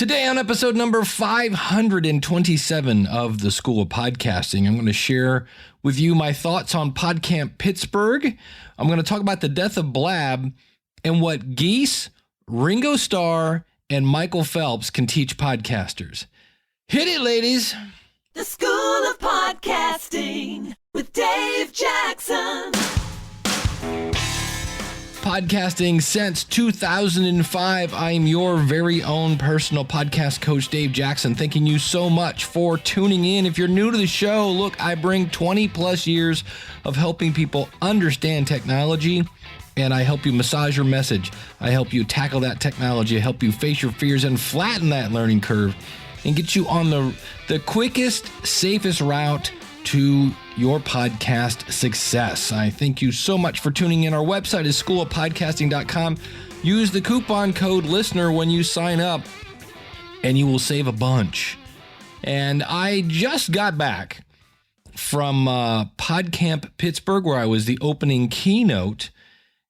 Today on episode number 527 of the School of Podcasting, I'm going to share with you my thoughts on Podcamp Pittsburgh. I'm going to talk about the death of Blab and what Geese, Ringo Star, and Michael Phelps can teach podcasters. Hit it, ladies. The School of Podcasting with Dave Jackson. Podcasting since 2005. I'm your very own personal podcast coach, Dave Jackson. Thanking you so much for tuning in. If you're new to the show, look, I bring 20 plus years of helping people understand technology, and I help you massage your message. I help you tackle that technology. I help you face your fears and flatten that learning curve and get you on the quickest, safest route to your podcast success. I thank you so much for tuning in. Our website is schoolofpodcasting.com. Use the coupon code LISTENER when you sign up, and you will save a bunch. And I just got back from Podcamp Pittsburgh, where I was the opening keynote.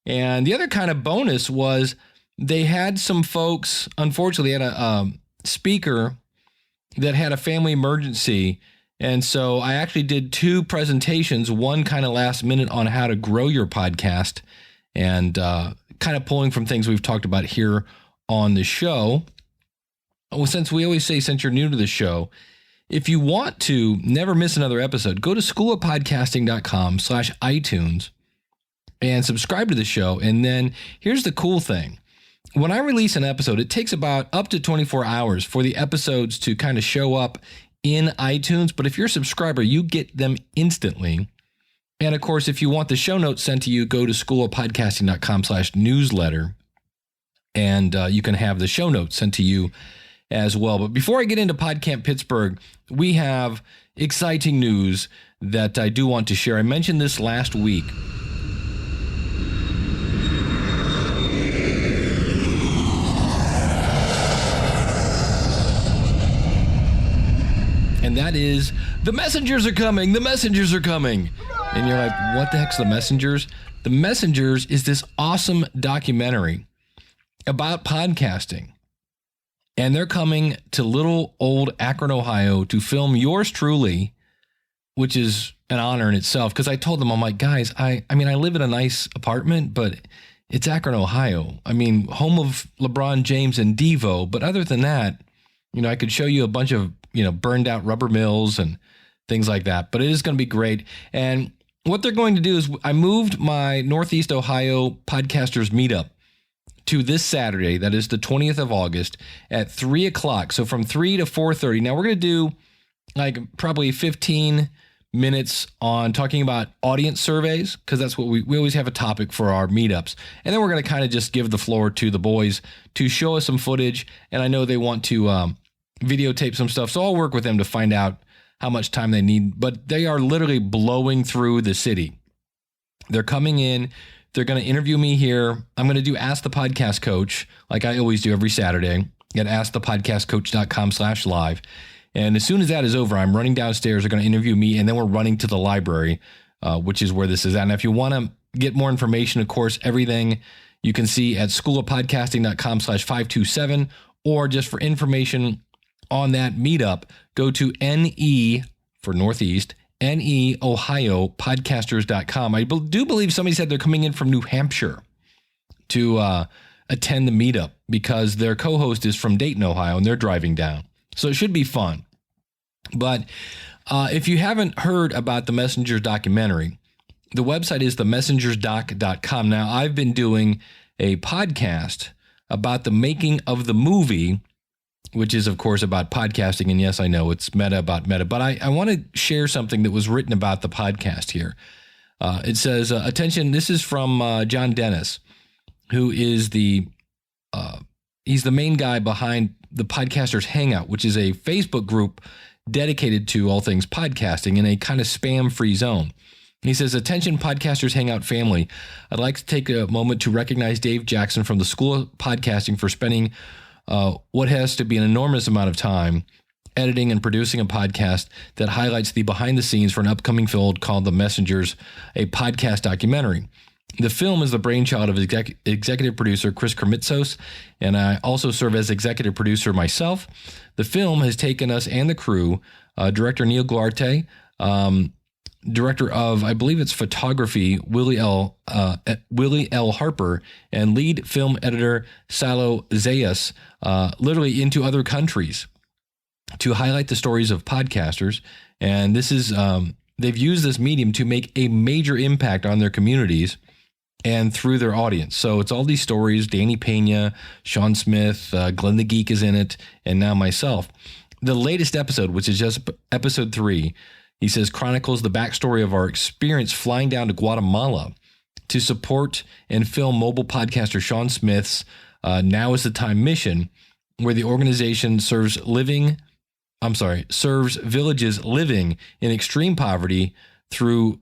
And the other kind of bonus was they had some folks, unfortunately, had a speaker that had a family emergency. And so I actually did two presentations, one kind of last minute on how to grow your podcast and kind of pulling from things we've talked about here on the show. Well, since we always say, since you're new to the show, if you want to never miss another episode, go to schoolofpodcasting.com/iTunes and subscribe to the show. And then here's the cool thing. When I release an episode, it takes about up to 24 hours for the episodes to kind of show up in iTunes, but if you're a subscriber, you get them instantly. And of course, if you want the show notes sent to you, go to schoolofpodcasting.com/newsletter, and you can have the show notes sent to you as well. But before I get into Podcamp Pittsburgh, we have exciting news that I do want to share. I mentioned this last week. And that is, the messengers are coming. The messengers are coming. And you're like, what the heck's the messengers? The messengers is this awesome documentary about podcasting. And they're coming to little old Akron, Ohio to film yours truly, which is an honor in itself. Because I told them, I'm like, guys, I mean, I live in a nice apartment, but it's Akron, Ohio. I mean, home of LeBron James and Devo. But other than that, you know, I could show you a bunch of, burned out rubber mills and things like that, but it is going to be great. And what they're going to do is I moved my Northeast Ohio podcasters meetup to this Saturday. That is the 20th of August at 3:00. So from 3 to 4:30. Now we're going to do like probably 15 minutes on talking about audience surveys, because that's what we always have a topic for our meetups. And then we're going to kind of just give the floor to the boys to show us some footage. And I know they want to videotape some stuff, so I'll work with them to find out how much time they need. But they are literally blowing through the city. They're coming in. They're going to interview me here. I'm going to do Ask the Podcast Coach, like I always do every Saturday at askthepodcastcoach.com/live. And as soon as that is over, I'm running downstairs. They're going to interview me, and then we're running to the library, which is where this is at. And if you want to get more information, of course, everything you can see at schoolofpodcasting.com/527, or just for information on that meetup, go to NE for Northeast, NE Ohio podcasters.com. I do believe somebody said they're coming in from New Hampshire to attend the meetup because their co-host is from Dayton, Ohio, and they're driving down. So it should be fun. But if you haven't heard about the Messengers documentary, the website is themessengersdoc.com. Now, I've been doing a podcast about the making of the movie, which is, of course, about podcasting. And yes, I know it's meta about meta, but I want to share something that was written about the podcast here. It says, attention, this is from John Dennis, who is he's the main guy behind the Podcasters Hangout, which is a Facebook group dedicated to all things podcasting in a kind of spam-free zone. He says, attention Podcasters Hangout family, I'd like to take a moment to recognize Dave Jackson from the School of Podcasting for spending what has to be an enormous amount of time editing and producing a podcast that highlights the behind the scenes for an upcoming film called The Messengers, a podcast documentary. The film is the brainchild of executive producer Chris Krimitsos, and I also serve as executive producer myself. The film has taken us and the crew, director Neil Guarte, director of, I believe it's photography, Willie L. Harper, and lead film editor Saulo Zayas, literally into other countries to highlight the stories of podcasters. And this is, they've used this medium to make a major impact on their communities and through their audience. So it's all these stories. Danny Pena, Sean Smith, Glenn the Geek is in it, and now myself. The latest episode, which is just episode 3, he says, chronicles the backstory of our experience flying down to Guatemala to support and film mobile podcaster Sean Smith's Now is the Time mission, where the organization serves villages living in extreme poverty through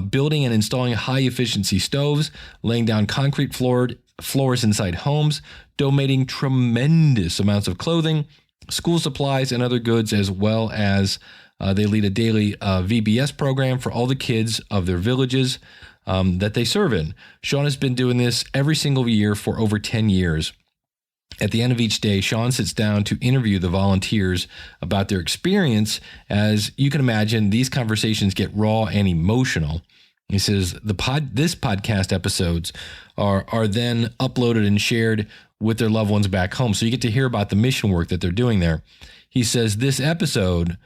building and installing high-efficiency stoves, laying down concrete floors inside homes, donating tremendous amounts of clothing, school supplies, and other goods, as well as they lead a daily VBS program for all the kids of their villages that they serve in. Sean has been doing this every single year for over 10 years. At the end of each day, Sean sits down to interview the volunteers about their experience. As you can imagine, these conversations get raw and emotional. He says this podcast episodes are then uploaded and shared with their loved ones back home. So you get to hear about the mission work that they're doing there. He says this episode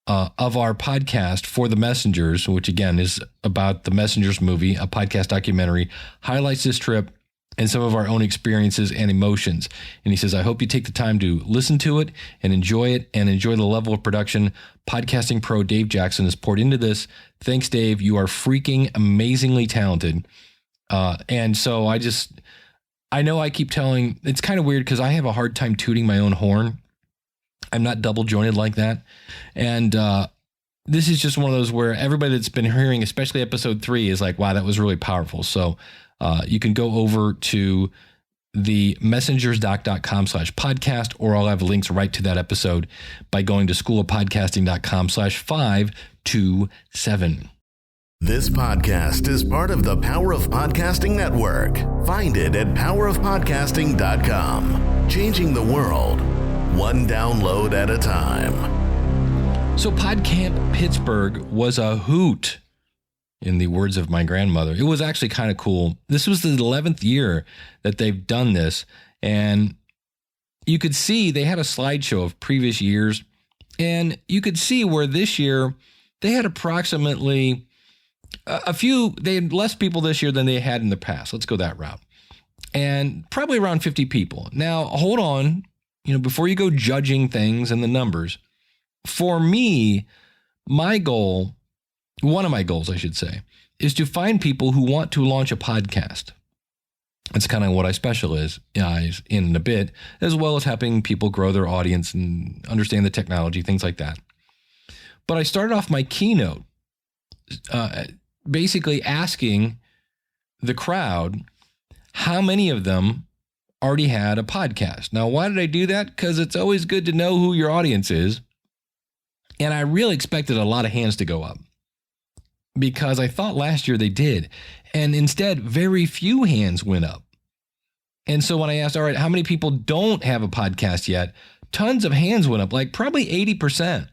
of our podcast For the Messengers, which again is about the Messengers movie, a podcast documentary, highlights this trip and some of our own experiences and emotions. And he says, I hope you take the time to listen to it and enjoy the level of production podcasting pro Dave Jackson has poured into this. Thanks, Dave. You are freaking amazingly talented. And so I know I keep telling, it's kind of weird because I have a hard time tooting my own horn. I'm not double jointed like that. And this is just one of those where everybody that's been hearing, especially episode 3, is like, wow, that was really powerful. So you can go over to the messengersdoc.com/podcast, or I'll have links right to that episode by going to schoolofpodcasting.com/527. This podcast is part of the Power of Podcasting Network. Find it at powerofpodcasting.com. Changing the world, one download at a time. So Podcamp Pittsburgh was a hoot, in the words of my grandmother. It was actually kind of cool. This was the 11th year that they've done this. And you could see they had a slideshow of previous years. And you could see where this year they had approximately they had less people this year than they had in the past. Let's go that route. And probably around 50 people. Now, hold on, before you go judging things and the numbers. For me, one of my goals, I should say, is to find people who want to launch a podcast. That's kind of what I specialize in a bit, as well as helping people grow their audience and understand the technology, things like that. But I started off my keynote basically asking the crowd how many of them already had a podcast. Now, why did I do that? Because it's always good to know who your audience is. And I really expected a lot of hands to go up, because I thought last year they did. And instead, very few hands went up. And so when I asked, all right, how many people don't have a podcast yet? Tons of hands went up, like probably 80%.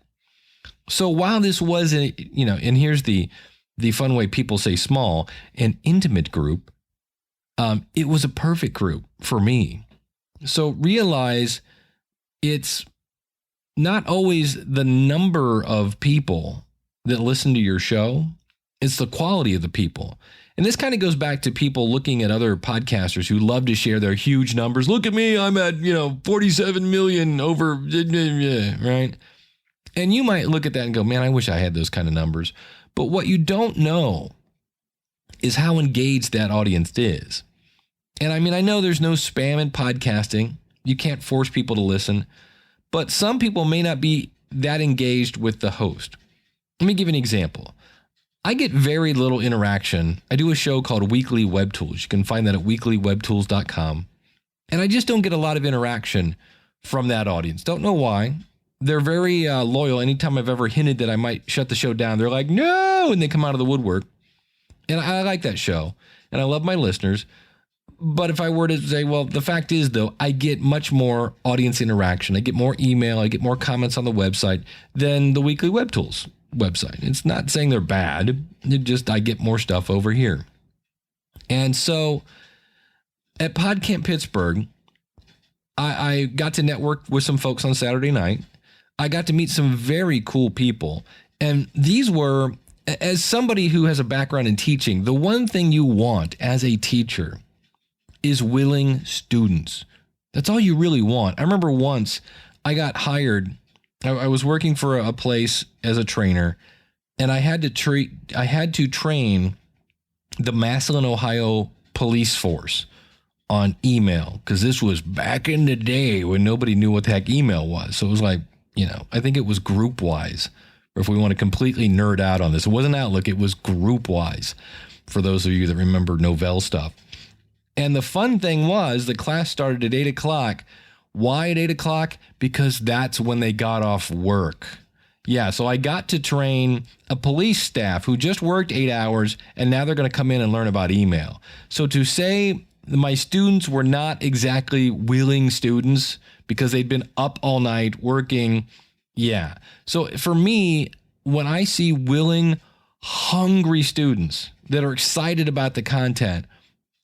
So while this was, and here's the fun way people say small, an intimate group, it was a perfect group for me. So realize it's not always the number of people that listen to your show. It's the quality of the people. And this kind of goes back to people looking at other podcasters who love to share their huge numbers. Look at me, I'm at, 47 million over, right? And you might look at that and go, man, I wish I had those kind of numbers. But what you don't know is how engaged that audience is. And I know there's no spam in podcasting. You can't force people to listen. But some people may not be that engaged with the host. Let me give you an example. I get very little interaction. I do a show called Weekly Web Tools. You can find that at weeklywebtools.com. And I just don't get a lot of interaction from that audience. Don't know why. They're very loyal. Anytime I've ever hinted that I might shut the show down, they're like, no, and they come out of the woodwork. And I like that show. and I love my listeners. But if I were to say, well, the fact is, though, I get much more audience interaction. I get more email. I get more comments on the website than the Weekly Web Tools website. It's not saying they're bad. It just, I get more stuff over here. And so at Podcamp Pittsburgh, I got to network with some folks on Saturday night. I got to meet some very cool people. And these were, as somebody who has a background in teaching, the one thing you want as a teacher is willing students. That's all you really want. I remember once I got hired. I was working for a place as a trainer, and I had to train the Massillon, Ohio police force on email, because this was back in the day when nobody knew what the heck email was. So it was like, I think it was GroupWise, or if we want to completely nerd out on this, it wasn't Outlook, it was GroupWise, for those of you that remember Novell stuff. And the fun thing was the class started at 8 o'clock. Why at 8 o'clock? Because that's when they got off work. Yeah, so I got to train a police staff who just worked 8 hours, and now they're going to come in and learn about email. So to say my students were not exactly willing students because they'd been up all night working, yeah. So for me, when I see willing, hungry students that are excited about the content,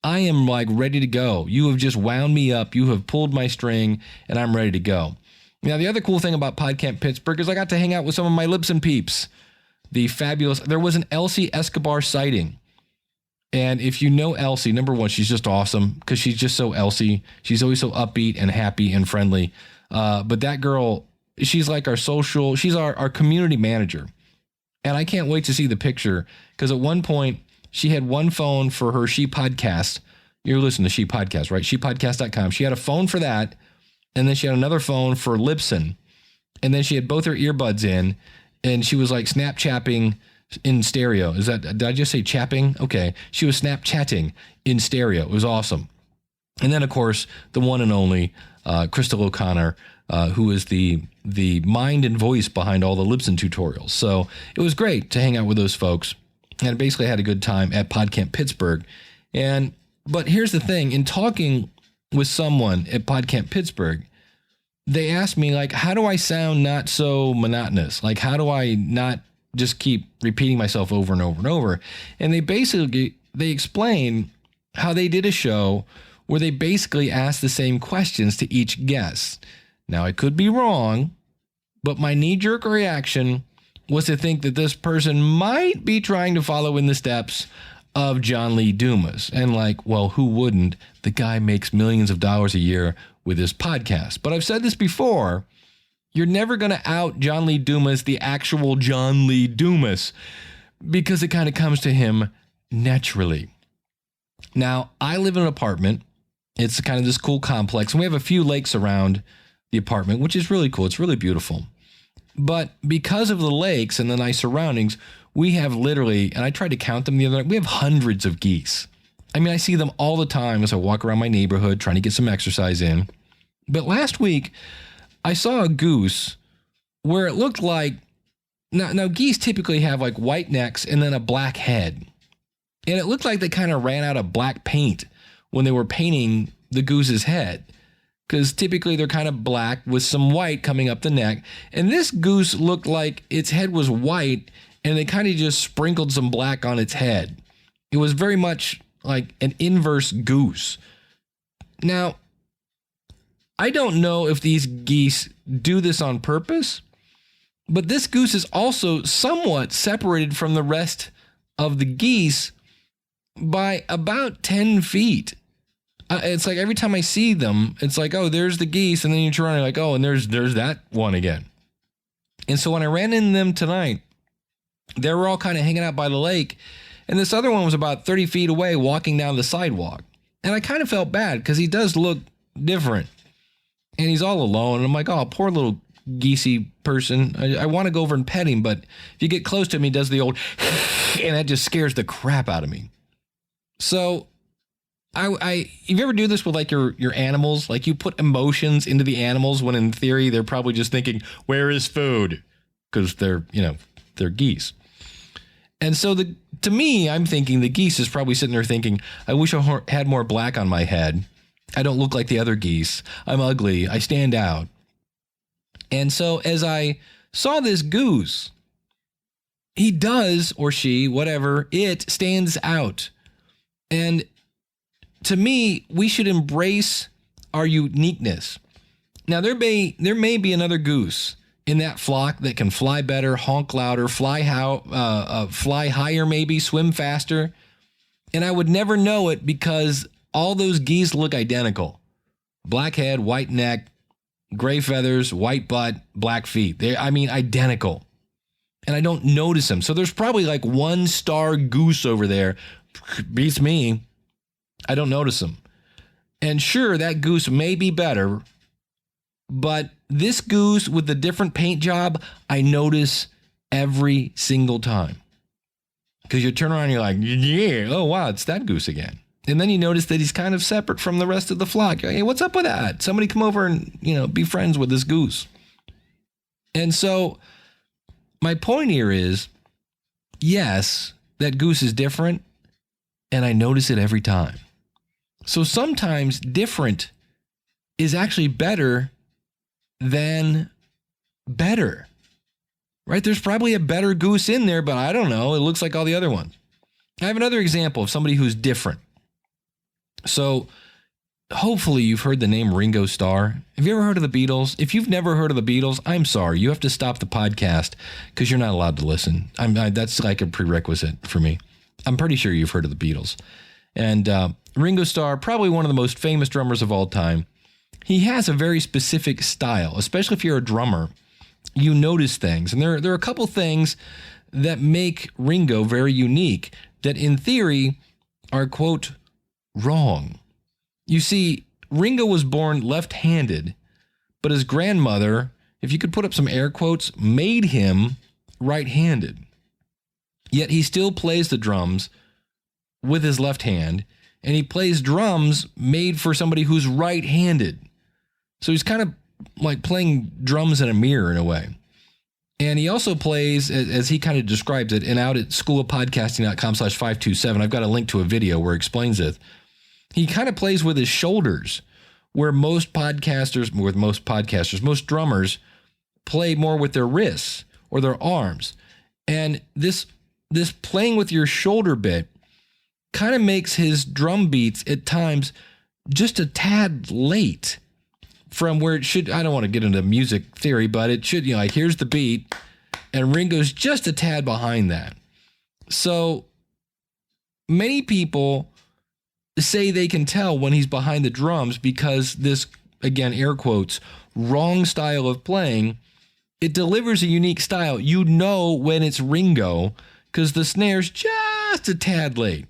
I am like ready to go. You have just wound me up. You have pulled my string, and I'm ready to go. Now, the other cool thing about Podcamp Pittsburgh is I got to hang out with some of my Libsyn peeps. There was an Elsie Escobar sighting. And if you know Elsie, number one, she's just awesome because she's just so Elsie. She's always so upbeat and happy and friendly. But that girl, she's like she's our community manager. And I can't wait to see the picture because at one point she had one phone for her She Podcast. You're listening to She Podcast, right? ShePodcast.com. She had a phone for that. And then she had another phone for Libsyn. And then she had both her earbuds in. And she was like Snapchatting in stereo. Did I just say chapping? Okay. She was Snapchatting in stereo. It was awesome. And then, of course, the one and only Crystal O'Connor, who is the mind and voice behind all the Libsyn tutorials. So it was great to hang out with those folks. And I basically had a good time at Podcamp Pittsburgh. But here's the thing. In talking with someone at Podcamp Pittsburgh, they asked me, like, how do I sound not so monotonous? Like, how do I not just keep repeating myself over and over and over? And they explain how they did a show where they basically asked the same questions to each guest. Now, I could be wrong, but my knee-jerk reaction was to think that this person might be trying to follow in the steps of John Lee Dumas. And like, well, who wouldn't? The guy makes millions of dollars a year with his podcast. But I've said this before, you're never going to out John Lee Dumas, the actual John Lee Dumas, because it kind of comes to him naturally. Now, I live in an apartment. It's kind of this cool complex, and we have a few lakes around the apartment, which is really cool. It's really beautiful. But because of the lakes and the nice surroundings, we have literally, and I tried to count them the other night, we have hundreds of geese. I mean, I see them all the time as I walk around my neighborhood trying to get some exercise in. But last week, I saw a goose where it looked like, now geese typically have like white necks and then a black head. And it looked like they kind of ran out of black paint when they were painting the goose's head, because typically they're kind of black with some white coming up the neck. And this goose looked like its head was white and they kind of just sprinkled some black on its head. It was very much like an inverse goose. Now, I don't know if these geese do this on purpose, but this goose is also somewhat separated from the rest of the geese by about 10 feet. It's like every time I see them, it's like, oh, there's the geese. And then you turn around and you're like, oh, and there's that one again. And so when I ran into them tonight, they were all kind of hanging out by the lake. And this other one was about 30 feet away walking down the sidewalk. And I kind of felt bad because he does look different. And he's all alone. And I'm like, oh, poor little geesey person. I want to go over and pet him. But if you get close to him, he does the old and that just scares the crap out of me. So if you ever do this with like your animals, like you put emotions into the animals when in theory they're probably just thinking, where is food? Because they're geese. And so to me, I'm thinking the geese is probably sitting there thinking, I wish I had more black on my head. I don't look like the other geese. I'm ugly. I stand out. And so as I saw this goose, he does, or she, whatever, it stands out. And to me, we should embrace our uniqueness. Now, there may be another goose in that flock that can fly better, honk louder, fly higher, maybe swim faster. And I would never know it because all those geese look identical. Black head, white neck, gray feathers, white butt, black feet. They're identical. And I don't notice them. So there's probably like one star goose over there. Beats me. I don't notice them. And sure, that goose may be better, but this goose with the different paint job, I notice every single time. Because you turn around and you're like, yeah, oh wow, it's that goose again. And then you notice that he's kind of separate from the rest of the flock. Hey, what's up with that? Somebody come over and, be friends with this goose. And so my point here is, yes, that goose is different, and I notice it every time. So sometimes different is actually better than better, right? There's probably a better goose in there, but I don't know. It looks like all the other ones. I have another example of somebody who's different. So hopefully you've heard the name Ringo Star. Have you ever heard of the Beatles? If you've never heard of the Beatles, I'm sorry. You have to stop the podcast because you're not allowed to listen. That's like a prerequisite for me. I'm pretty sure you've heard of the Beatles. And Ringo Starr, probably one of the most famous drummers of all time. He has a very specific style, especially if you're a drummer. You notice things. And there are a couple things that make Ringo very unique that in theory are, quote, wrong. You see, Ringo was born left-handed, but his grandmother, if you could put up some air quotes, made him right-handed. Yet he still plays the drums with his left hand, and he plays drums made for somebody who's right-handed. So he's kind of like playing drums in a mirror in a way. And he also plays, as he kind of describes it, and out at schoolofpodcasting.com/527, I've got a link to a video where he explains it. He kind of plays with his shoulders, where most drummers play more with their wrists or their arms. And this playing with your shoulder bit kind of makes his drum beats at times just a tad late from where it should. I don't want to get into music theory, but it should, like, here's the beat, and Ringo's just a tad behind that. So many people say they can tell when he's behind the drums because this, again, air quotes, wrong style of playing, it delivers a unique style. You know when it's Ringo because the snare's just a tad late.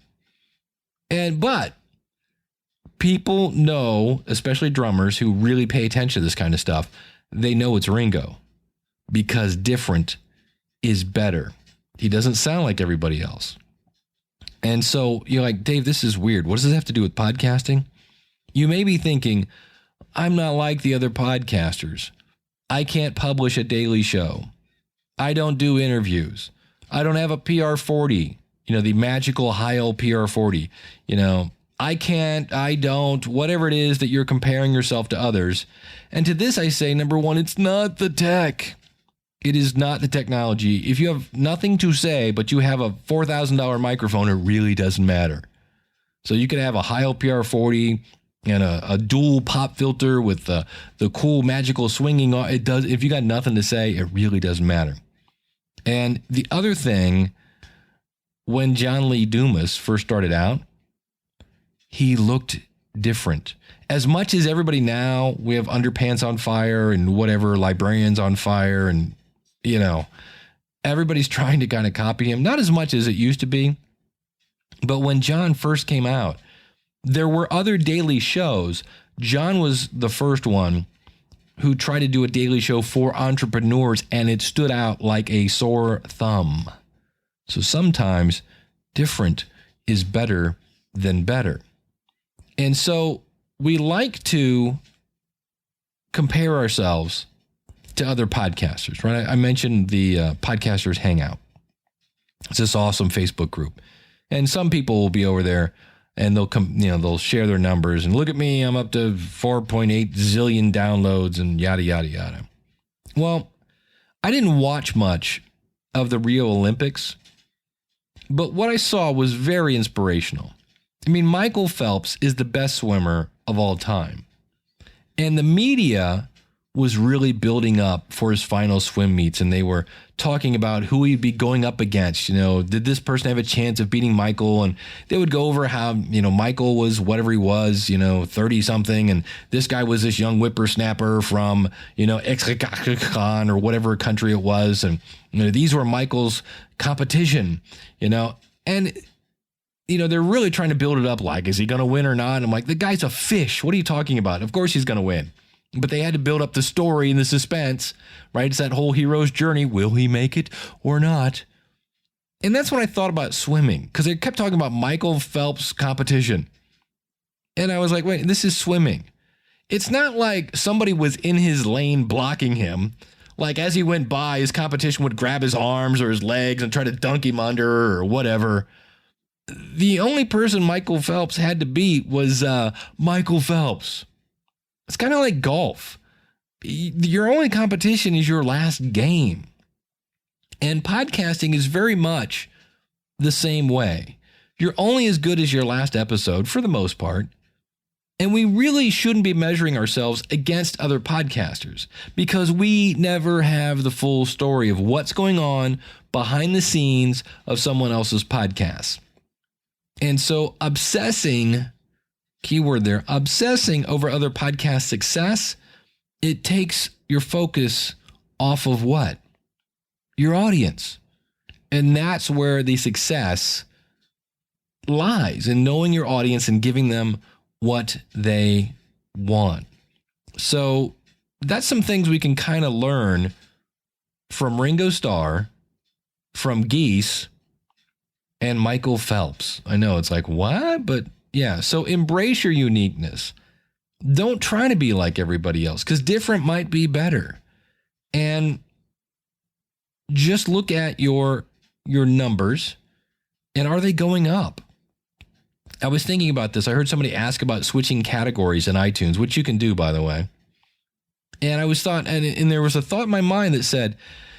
But people know, especially drummers who really pay attention to this kind of stuff, they know it's Ringo because different is better. He doesn't sound like everybody else. And so you're like, Dave, this is weird. What does this have to do with podcasting? You may be thinking, I'm not like the other podcasters. I can't publish a daily show. I don't do interviews. I don't have a PR40, the magical Heil PR40. I don't, whatever it is that you're comparing yourself to others. And to this, I say, number one, it's not the tech. It is not the technology. If you have nothing to say, but you have a $4,000 microphone, it really doesn't matter. So you could have a Heil PR40 and a dual pop filter with the cool magical swinging. It does. If you got nothing to say, it really doesn't matter. And the other thing, when John Lee Dumas first started out, he looked different. As much as everybody now, we have Underpants on Fire and whatever, Librarians on Fire, and everybody's trying to kind of copy him. Not as much as it used to be. But when John first came out, there were other daily shows. John was the first one who tried to do a daily show for entrepreneurs, and it stood out like a sore thumb. So sometimes different is better than better. And so we like to compare ourselves to other podcasters, right? I mentioned the Podcasters Hangout. It's this awesome Facebook group. And some people will be over there and they'll come, they'll share their numbers and look at me, I'm up to 4.8 zillion downloads and yada, yada, yada. Well, I didn't watch much of the Rio Olympics, but what I saw was very inspirational. I mean, Michael Phelps is the best swimmer of all time. And the media was really building up for his final swim meets, and they were talking about who he'd be going up against. Did this person have a chance of beating Michael? And they would go over how, Michael was whatever he was, 30 something. And this guy was this young whippersnapper from, Khan or whatever country it was. And, these were Michael's competition, and, they're really trying to build it up like, is he going to win or not? I'm like, the guy's a fish. What are you talking about? Of course he's going to win. But they had to build up the story and the suspense, right? It's that whole hero's journey. Will he make it or not? And that's when I thought about swimming, because they kept talking about Michael Phelps competition. And I was like, wait, this is swimming. It's not like somebody was in his lane blocking him. Like as he went by, his competition would grab his arms or his legs and try to dunk him under or whatever. The only person Michael Phelps had to beat was Michael Phelps. It's kind of like golf. Your only competition is your last game. And podcasting is very much the same way. You're only as good as your last episode for the most part. And we really shouldn't be measuring ourselves against other podcasters because we never have the full story of what's going on behind the scenes of someone else's podcast. And so obsessing, keyword there, obsessing over other podcast success, it takes your focus off of what? Your audience. And that's where the success lies, in knowing your audience and giving them what they want. So that's some things we can kind of learn from Ringo Star, from Geese, and Michael Phelps. I know it's like, what? But yeah, so embrace your uniqueness. Don't try to be like everybody else, because different might be better. And just look at your numbers, and are they going up? I was thinking about this. I heard somebody ask about switching categories in iTunes, which you can do, by the way. And I was thought, and there was a thought in my mind that said,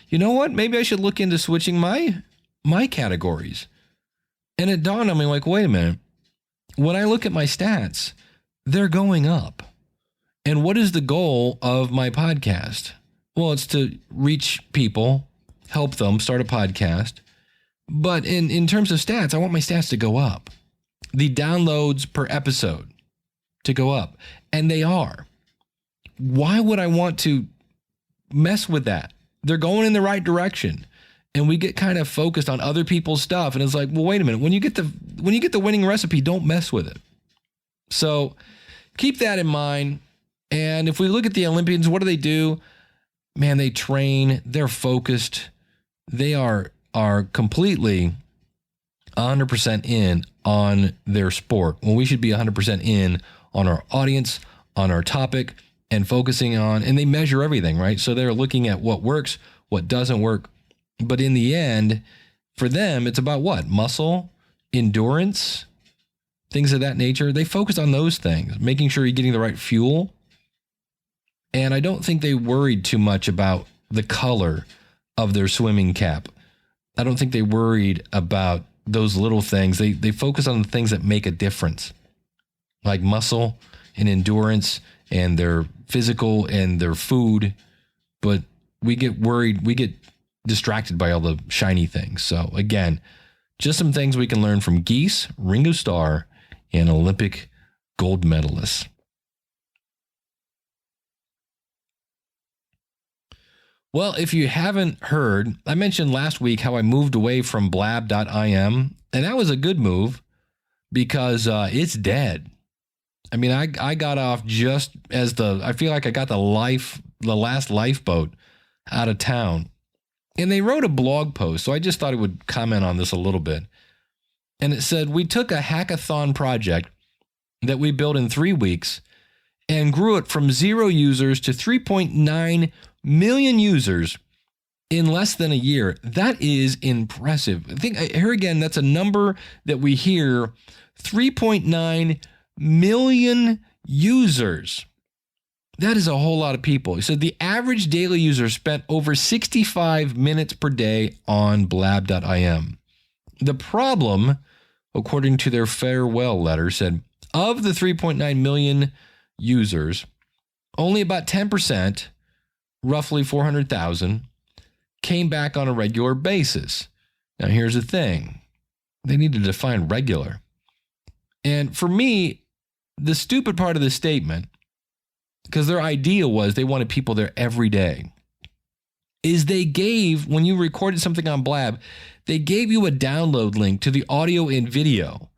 you know what? Maybe I should look into switching my categories. And it dawned on me like, wait a minute. When I look at my stats, they're going up. And what is the goal of my podcast? Well, it's to reach people, help them start a podcast. But in terms of stats, I want my stats to go up. The downloads per episode to go up. And they are. Why would I want to mess with that? They're going in the right direction. And we get kind of focused on other people's stuff. And it's like, well, wait a minute. When you get the winning recipe, don't mess with it. So keep that in mind. And if we look at the Olympians, what do? Man, they train. They're focused. They are completely 100% in on their sport. Well, we should be 100% in on our audience, on our topic, and focusing on, and they measure everything, right? So they're looking at what works, what doesn't work. But in the end, for them, it's about what? Muscle, endurance, things of that nature. They focus on those things, making sure you're getting the right fuel. And I don't think they worried too much about the color of their swimming cap. I don't think they worried about those little things. They focus on the things that make a difference, like muscle and endurance and their physical and their food. But we get worried. We get distracted by all the shiny things. So again, just some things we can learn from Geese, Ringo Star, and Olympic gold medalists. Well, if you haven't heard, I mentioned last week how I moved away from blab.im, and that was a good move because it's dead. I mean, I got off just as I feel like I got the last lifeboat out of town. And they wrote a blog post, so I just thought I would comment on this a little bit. And it said, we took a hackathon project that we built in 3 weeks and grew it from 0 users to 3.9 million users in less than a year. That is impressive. I think here again, that's a number that we hear, 3.9 million users. That is a whole lot of people. So the average daily user spent over 65 minutes per day on blab.im. The problem, according to their farewell letter, said of the 3.9 million users, only about 10%, roughly 400,000, came back on a regular basis. Now, here's the thing. They need to define regular. And for me, the stupid part of the statement, because their idea was they wanted people there every day, is they gave, when you recorded something on Blab, they gave you a download link to the audio and video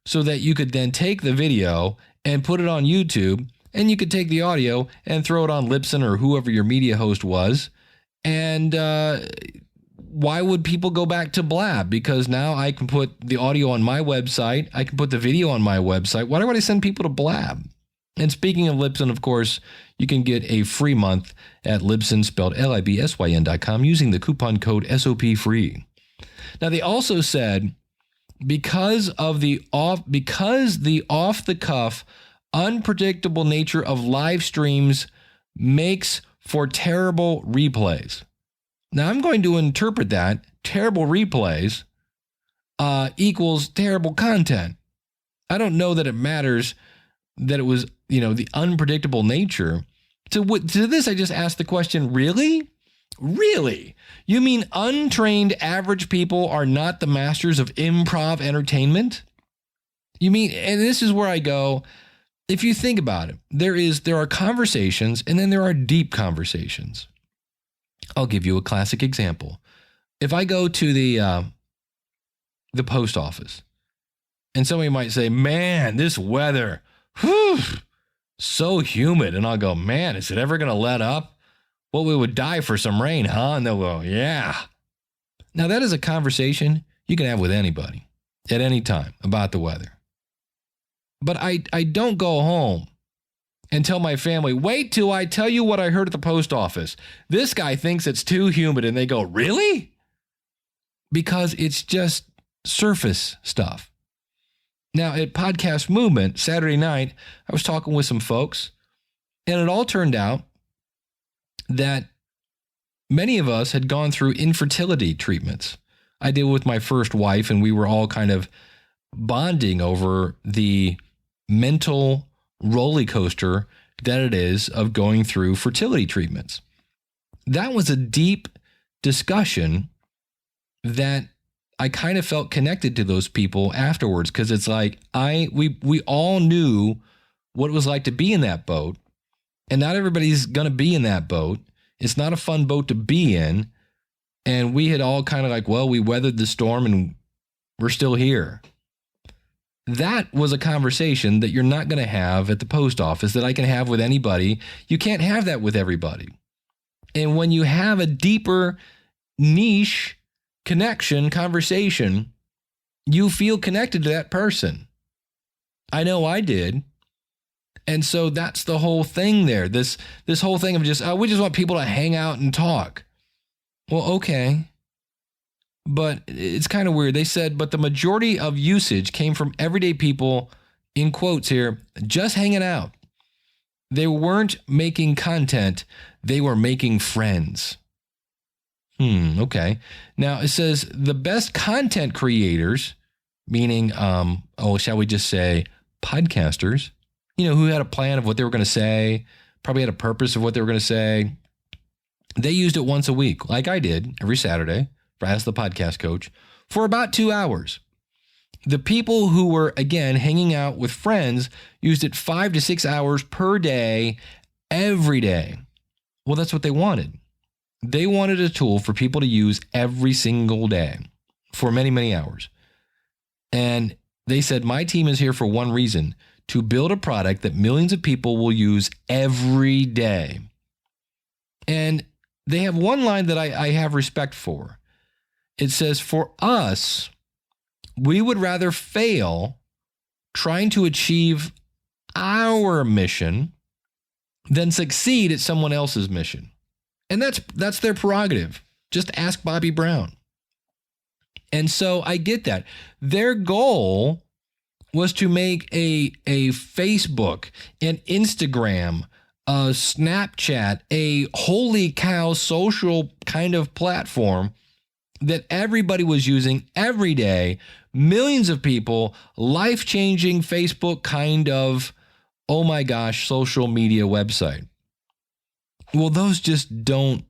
so that you could then take the video and put it on YouTube, and you could take the audio and throw it on Libsyn or whoever your media host was. And why would people go back to Blab? Because now I can put the audio on my website. I can put the video on my website. Why would I send people to Blab? And speaking of Libsyn, of course, you can get a free month at Libsyn, spelled LIBSYN.com, using the coupon code SOPFREE. Now, they also said because the off-the-cuff, unpredictable nature of live streams makes for terrible replays. Now, I'm going to interpret that terrible replays equals terrible content. I don't know that it matters that it was, the unpredictable nature. To this, I just asked the question, really? Really? You mean untrained average people are not the masters of improv entertainment? You mean, and this is where I go, if you think about it, there are conversations and then there are deep conversations. I'll give you a classic example. If I go to the post office and somebody might say, man, this weather, so humid. And I'll go, man, is it ever going to let up? Well, we would die for some rain, huh? And they'll go, yeah. Now, that is a conversation you can have with anybody at any time about the weather. But I don't go home and tell my family, wait till I tell you what I heard at the post office. This guy thinks it's too humid. And they go, really? Because it's just surface stuff. Now, at Podcast Movement, Saturday night, I was talking with some folks, and it all turned out that many of us had gone through infertility treatments. I did with my first wife, and we were all kind of bonding over the mental roller coaster that it is of going through fertility treatments. That was a deep discussion that I kind of felt connected to those people afterwards, because it's like we all knew what it was like to be in that boat, and not everybody's going to be in that boat. It's not a fun boat to be in, and we had all kind of like, well, we weathered the storm and we're still here. That was a conversation that you're not going to have at the post office that I can have with anybody. You can't have that with everybody. And when you have a deeper niche conversation, you feel connected to that person. I know I did. And so that's the whole thing there. This whole thing of just, we just want people to hang out and talk. Well, okay. But it's kind of weird. They said, but the majority of usage came from everyday people, in quotes here, just hanging out. They weren't making content. They were making friends. Okay. Now it says the best content creators, meaning, shall we just say podcasters, who had a plan of what they were going to say, probably had a purpose of what they were going to say. They used it once a week, like I did every Saturday for Ask the Podcast Coach, for about 2 hours. The people who were, again, hanging out with friends used it 5 to 6 hours per day, every day. Well, that's what they wanted. They wanted a tool for people to use every single day for many, many hours. And they said, my team is here for one reason, to build a product that millions of people will use every day. And they have one line that I have respect for. It says, for us, we would rather fail trying to achieve our mission than succeed at someone else's mission. And that's their prerogative. Just ask Bobby Brown. And so I get that. Their goal was to make a Facebook, an Instagram, a Snapchat, a holy cow social kind of platform that everybody was using every day. Millions of people, life-changing Facebook kind of, oh my gosh, social media website. Well, those just don't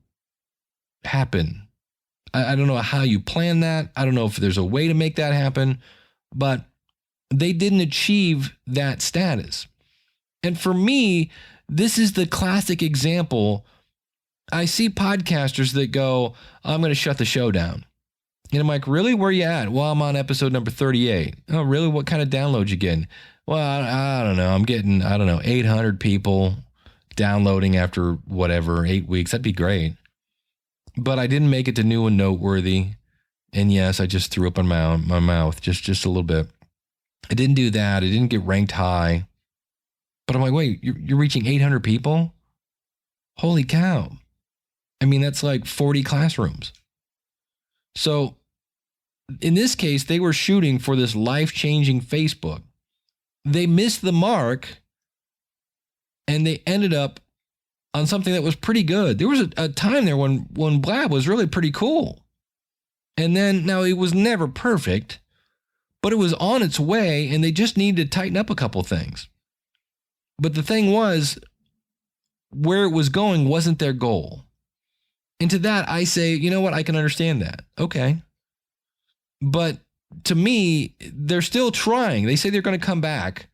happen. I don't know how you plan that. I don't know if there's a way to make that happen, but they didn't achieve that status. And for me, this is the classic example. I see podcasters that go, I'm going to shut the show down. And I'm like, really? Where are you at? Well, I'm on episode number 38. Oh, really? What kind of downloads you getting? Well, I don't know. I'm getting, 800 people downloading after whatever, 8 weeks. That'd be great. But I didn't make it to new and noteworthy. And yes, I just threw up on my mouth just a little bit. I didn't do that. I didn't get ranked high. But I'm like, wait, you're reaching 800 people? Holy cow. I mean, that's like 40 classrooms. So in this case, they were shooting for this life-changing Facebook. They missed the mark and they ended up on something that was pretty good. There was a time there when Blab was really pretty cool. And then, now it was never perfect, but it was on its way and they just needed to tighten up a couple things. But the thing was, where it was going wasn't their goal. And to that, I say, you know what? I can understand that. Okay. But to me, they're still trying. They say they're going to come back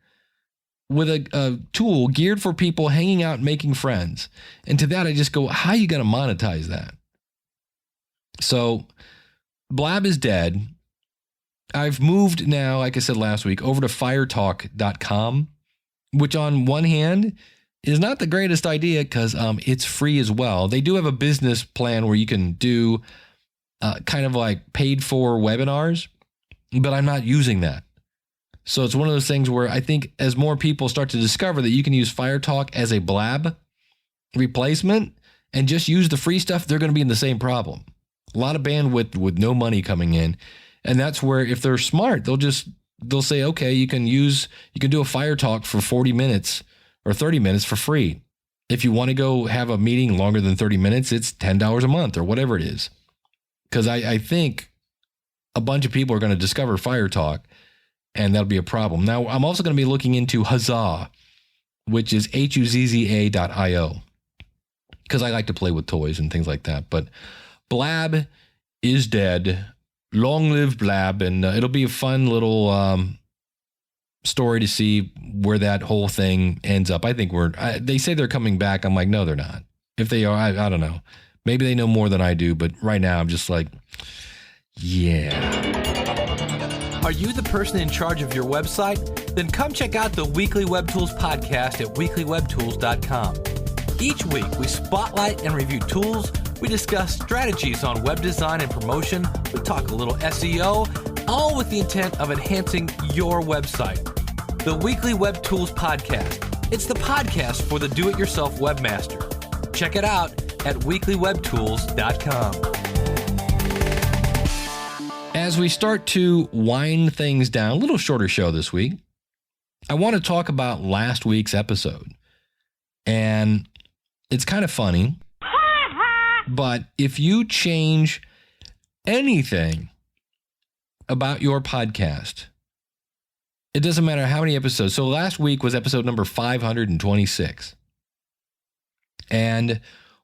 with a tool geared for people hanging out and making friends. And to that, I just go, how are you going to monetize that? So Blab is dead. I've moved now, like I said last week, over to firetalk.com, which on one hand is not the greatest idea because it's free as well. They do have a business plan where you can do kind of like paid for webinars, but I'm not using that. So it's one of those things where I think as more people start to discover that you can use FireTalk as a Blab replacement and just use the free stuff, they're going to be in the same problem. A lot of bandwidth with no money coming in. And that's where, if they're smart, they'll say, okay, you can do a FireTalk for 40 minutes or 30 minutes for free. If you want to go have a meeting longer than 30 minutes, it's $10 a month or whatever it is. Because I think a bunch of people are going to discover FireTalk, and that'll be a problem. Now, I'm also going to be looking into Huzzah, which is HUZZA.io, because I like to play with toys and things like that. But Blab is dead. Long live Blab. And it'll be a fun little story to see where that whole thing ends up. I think they say they're coming back. I'm like, no, they're not. If they are, I don't know. Maybe they know more than I do. But right now, I'm just like, yeah. Are you the person in charge of your website? Then come check out the Weekly Web Tools podcast at weeklywebtools.com. Each week, we spotlight and review tools. We discuss strategies on web design and promotion. We talk a little SEO, all with the intent of enhancing your website. The Weekly Web Tools podcast. It's the podcast for the do-it-yourself webmaster. Check it out at weeklywebtools.com. As we start to wind things down, a little shorter show this week, I want to talk about last week's episode. And it's kind of funny, but if you change anything about your podcast, it doesn't matter how many episodes. So last week was episode number 526. And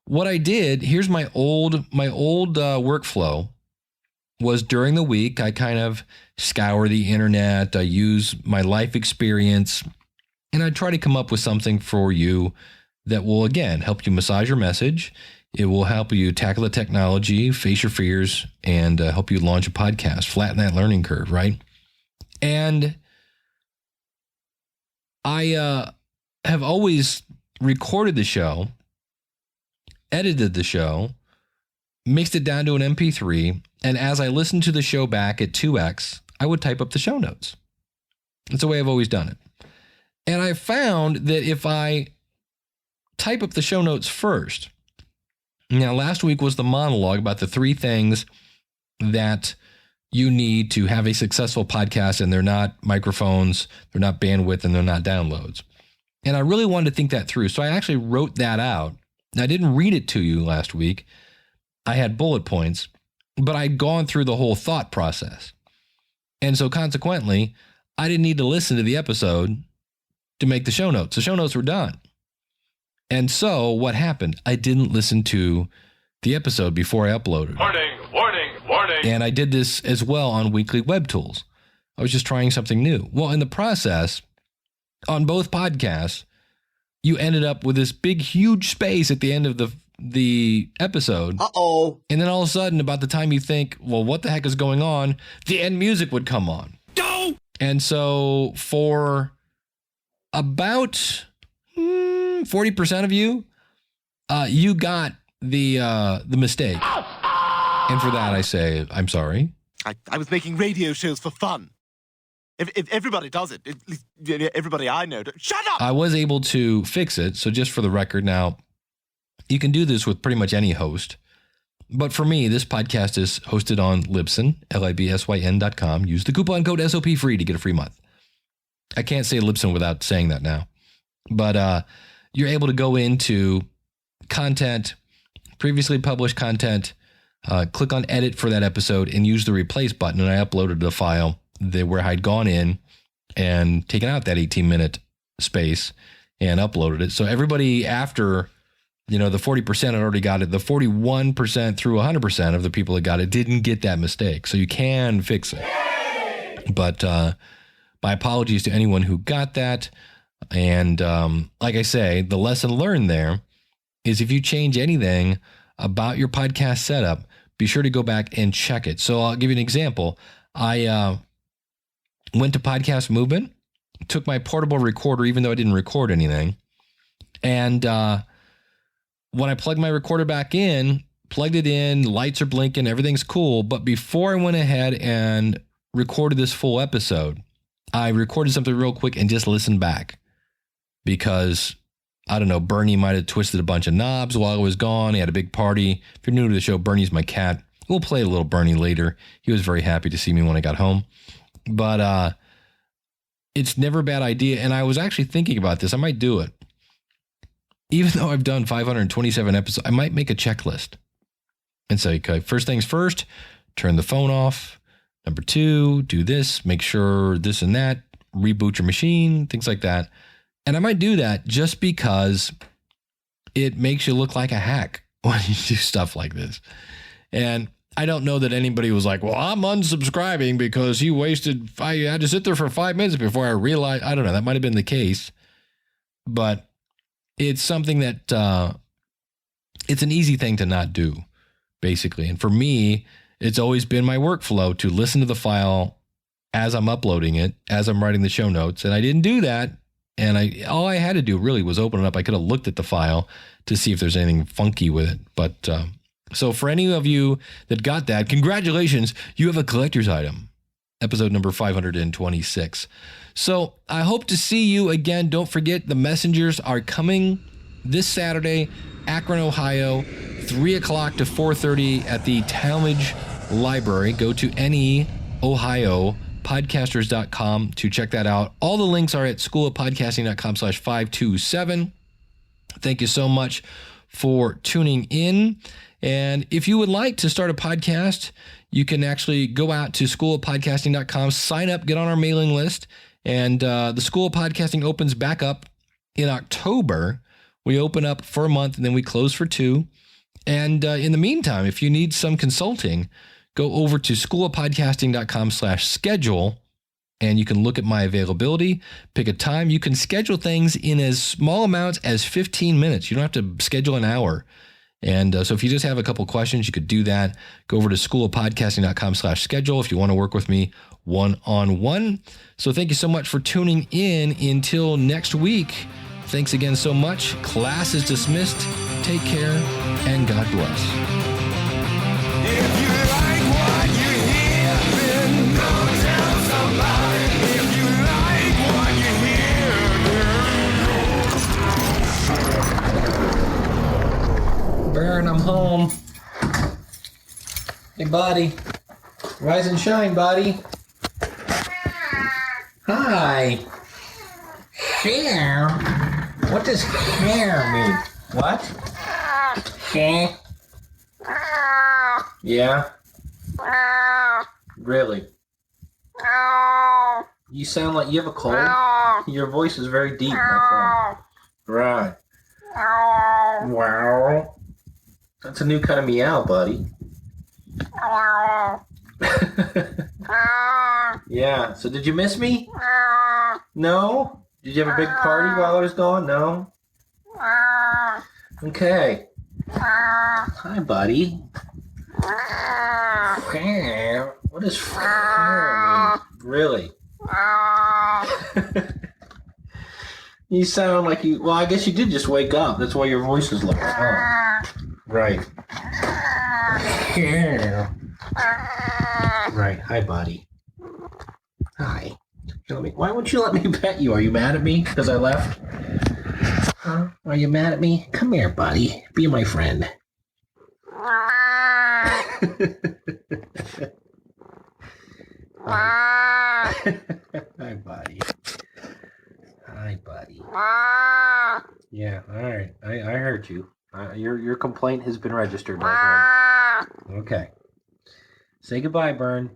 what I did, here's my old workflow. Was during the week, I kind of scour the internet, I use my life experience, and I try to come up with something for you that will, again, help you massage your message. It will help you tackle the technology, face your fears, and help you launch a podcast, flatten that learning curve, right? And I have always recorded the show, edited the show, mixed it down to an MP3, and as I listened to the show back at 2x, I would type up the show notes. That's the way I've always done it. And I found that if I type up the show notes first, Now, last week was the monologue about the 3 things that you need to have a successful podcast, and they're not microphones, they're not bandwidth, and they're not downloads. And I really wanted to think that through. So I actually wrote that out. I didn't read it to you last week. I had bullet points, but I'd gone through the whole thought process. And so consequently, I didn't need to listen to the episode to make the show notes. The show notes were done. And so what happened? I didn't listen to the episode before I uploaded. Warning, warning, warning. And I did this as well on Weekly Web Tools. I was just trying something new. Well, in the process, on both podcasts, you ended up with this big, huge space at the end of the episode. Uh-oh. And then all of a sudden, about the time you think, well, what the heck is going on? The end music would come on. No! And so for about 40% of you, you got the mistake. And for that, I say, I'm sorry. I was making radio shows for fun. If everybody does it, at least everybody I know. Shut up! I was able to fix it. So just for the record, now, you can do this with pretty much any host. But for me, this podcast is hosted on Libsyn, libsyn.com. Use the coupon code SOPFREE to get a free month. I can't say Libsyn without saying that now. But you're able to go into content, previously published content, click on edit for that episode, and use the replace button. And I uploaded the file where I'd gone in and taken out that 18-minute space and uploaded it. So everybody after, the 40% had already got it. The 41% through 100% of the people that got it didn't get that mistake. So you can fix it. But my apologies to anyone who got that. And like I say, the lesson learned there is if you change anything about your podcast setup, be sure to go back and check it. So I'll give you an example. I went to Podcast Movement, took my portable recorder, even though I didn't record anything. And when I plugged my recorder back in, plugged it in, lights are blinking, everything's cool. But before I went ahead and recorded this full episode, I recorded something real quick and just listened back. Because, I don't know, Bernie might have twisted a bunch of knobs while I was gone. He had a big party. If you're new to the show, Bernie's my cat. We'll play a little Bernie later. He was very happy to see me when I got home. But it's never a bad idea. And I was actually thinking about this. I might do it. Even though I've done 527 episodes, I might make a checklist and say, okay, first things first, turn the phone off. Number 2, do this, make sure this and that, reboot your machine, things like that. And I might do that just because it makes you look like a hack when you do stuff like this. And I don't know that anybody was like, well, I'm unsubscribing because I had to sit there for 5 minutes before I realized. I don't know. That might have been the case. But it's something that it's an easy thing to not do, basically. And for me, it's always been my workflow to listen to the file as I'm uploading it, as I'm writing the show notes. And I didn't do that. And all I had to do really was open it up. I could have looked at the file to see if there's anything funky with it. But so for any of you that got that, congratulations, you have a collector's item. Episode number 526. So I hope to see you again. Don't forget, the messengers are coming this Saturday, Akron, Ohio, 3 o'clock to 4:30 at the Talmadge Library. Go to NEOhio.podcasters.com to check that out. All the links are at schoolofpodcasting.com/527. Thank you so much for tuning in. And if you would like to start a podcast, you can actually go out to schoolofpodcasting.com, sign up, get on our mailing list. And the School of Podcasting opens back up in October. We open up for a month and then we close for 2. And in the meantime, if you need some consulting, go over to schoolofpodcasting.com/schedule and you can look at my availability, pick a time. You can schedule things in as small amounts as 15 minutes. You don't have to schedule an hour. And so if you just have a couple questions, you could do that. Go over to schoolofpodcasting.com/schedule if you want to work with me one-on-one. So thank you so much for tuning in. Until next week, thanks again so much. Class is dismissed. Take care and God bless. If you like what you hear, then go tell somebody. If you like what you hear, then go. Burn, I'm home. Hey, buddy. Rise and shine, buddy. Hi. Hair? What does hair mean? What? Hair? Yeah? Really? You sound like you have a cold? Your voice is very deep, my friend. Right. Wow. That's a new kind of meow, buddy. Yeah, so did you miss me? No? Did you have a big party while I was gone? No? Okay. Hi, buddy. What does mean? Really? You sound like you... Well, I guess you did just wake up. That's why your voice is low. Oh. Right. Right. Hi, buddy. Hi. Why won't you let me pet you? Are you mad at me because I left? Huh? Are you mad at me? Come here, buddy. Be my friend. Hi, buddy. Hi, buddy. Yeah, all right. I heard you. Your complaint has been registered, my friend. Okay. Say goodbye, Burn.